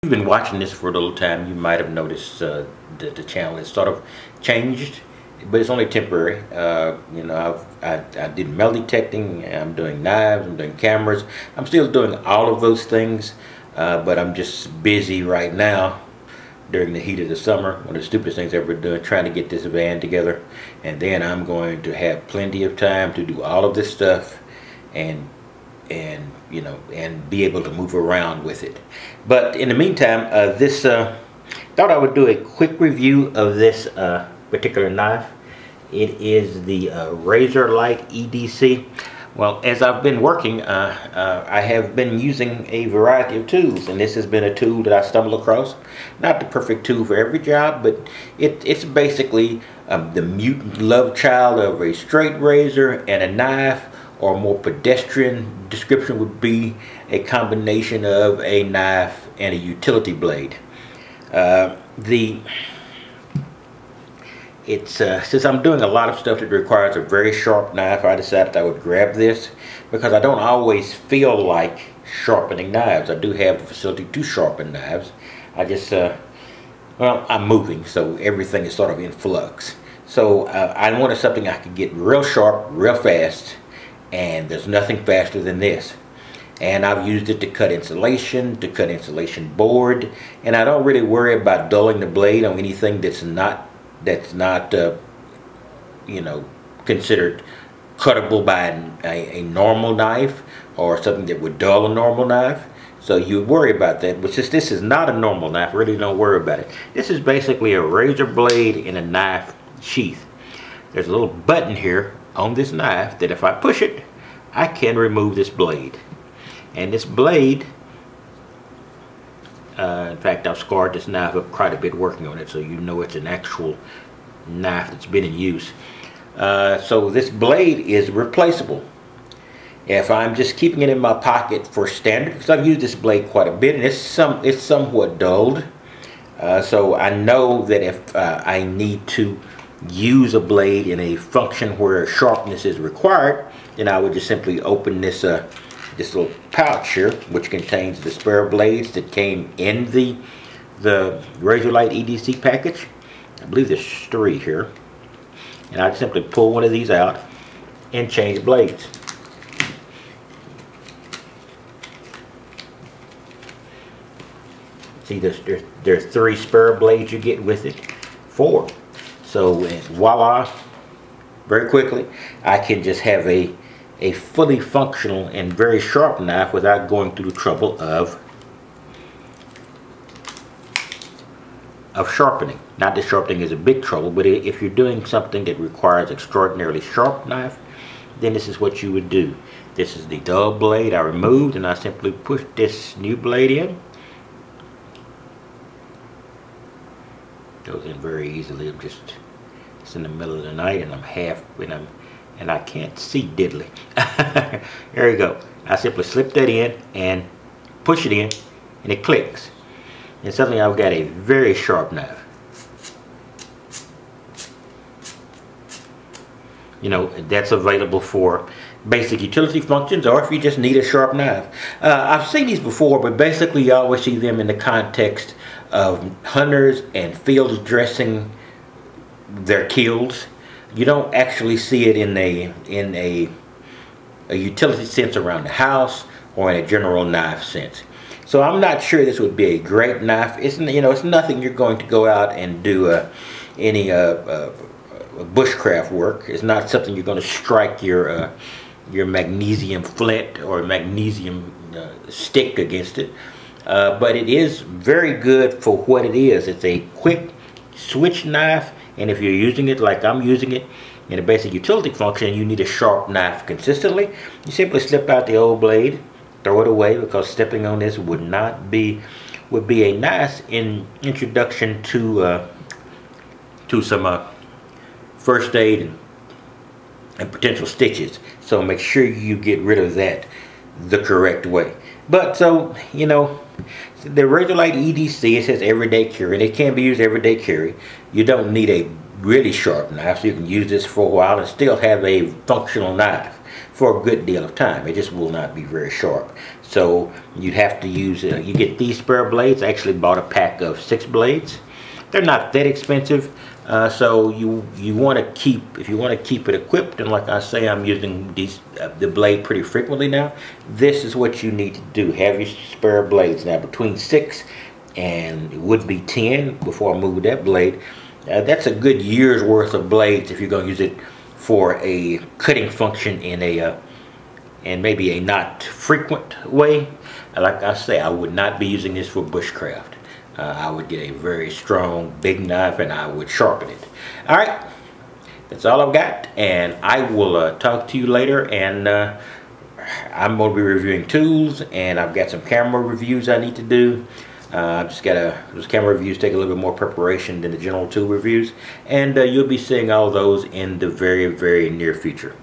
You've been watching this for a little time, you might have noticed that the channel has sort of changed, but it's only temporary. You know, I did metal detecting, I'm doing knives, I'm doing cameras. I'm still doing all of those things, but I'm just busy right now during the heat of the summer. One of the stupidest things I've ever done, trying to get this van together. And then I'm going to have plenty of time to do all of this stuff and you know, and be able to move around with it. But in the meantime, thought I would do a quick review of this particular knife. It is the razor-lite EDC. Well, as I've been working, I have been using a variety of tools, and this has been a tool that I stumbled across. Not the perfect tool for every job, but it's basically the mutant love child of a straight razor and a knife, or a more pedestrian description would be a combination of a knife and a utility blade. Since I'm doing a lot of stuff that requires a very sharp knife, I decided I would grab this because I don't always feel like sharpening knives. I do have the facility to sharpen knives. I just, well, I'm moving, so everything is sort of in flux. So I wanted something I could get real sharp, real fast, and there's nothing faster than this. And I've used it to cut insulation, board, and I don't really worry about dulling the blade on anything that's not you know, considered cuttable by a normal knife, or something that would dull a normal knife. So you worry about that, but since this is not a normal knife, really don't worry about it. This is basically a razor blade in a knife sheath. There's a little button here on this knife that if I push it, I can remove this blade. And this blade, in fact, I've scarred this knife up quite a bit working on it, so you know it's an actual knife that's been in use. So this blade is replaceable. If I'm just keeping it in my pocket for standard, because I've used this blade quite a bit, and it's somewhat dulled. So I know that if I need to use a blade in a function where sharpness is required, then I would just simply open this this little pouch here, which contains the spare blades that came in the razor-lite EDC package. I believe there's 3 here, and I simply pull one of these out and change blades. See, there's 3 spare blades you get with it, 4. So voila, very quickly, I can just have a fully functional and very sharp knife without going through the trouble of sharpening. Not that sharpening is a big trouble, but if you're doing something that requires extraordinarily sharp knife, then this is what you would do. This is the dull blade I removed, and I simply push this new blade in. Goes in very easily. It's in the middle of the night, and and I can't see diddly. There you go. I simply slip that in and push it in, and it clicks. And suddenly I've got a very sharp knife. You know, that's available for basic utility functions, or if you just need a sharp knife. I've seen these before, but basically you always see them in the context of hunters and field dressing their kills. You don't actually see it in a utility sense around the house or in a general knife sense. So I'm not sure this would be a great knife. It's, you know, it's nothing you're going to go out and do any bushcraft work. It's not something you're going to strike your magnesium flint or magnesium stick against it. But it is very good for what it is. It's a quick switch knife, and if you're using it like I'm using it in a basic utility function, you need a sharp knife consistently, you simply slip out the old blade, throw it away, because stepping on this would be a nice introduction to some first aid and potential stitches. So make sure you get rid of that the correct way. But so, you know, the razor-lite EDC, it says everyday carry, and it can be used everyday carry. You don't need a really sharp knife, so you can use this for a while and still have a functional knife. for a good deal of time. It just will not be very sharp. So you'd have to use, you get these spare blades. I actually bought a pack of 6 blades. They're not that expensive. So you want to keep, if you want to keep it equipped, and like I say, I'm using the blade pretty frequently now. This is what you need to do. Have your spare blades. Now between 6 and it would be 10 before I move that blade. That's a good year's worth of blades if you're going to use it for a cutting function in a and maybe a not frequent way. Like I say, I would not be using this for bushcraft. I would get a very strong big knife and I would sharpen it. Alright, that's all I've got, and I will talk to you later. And I'm going to be reviewing tools, and I've got some camera reviews I need to do. Just gotta, those camera reviews take a little bit more preparation than the general tool reviews, and you'll be seeing all those in the very, very near future.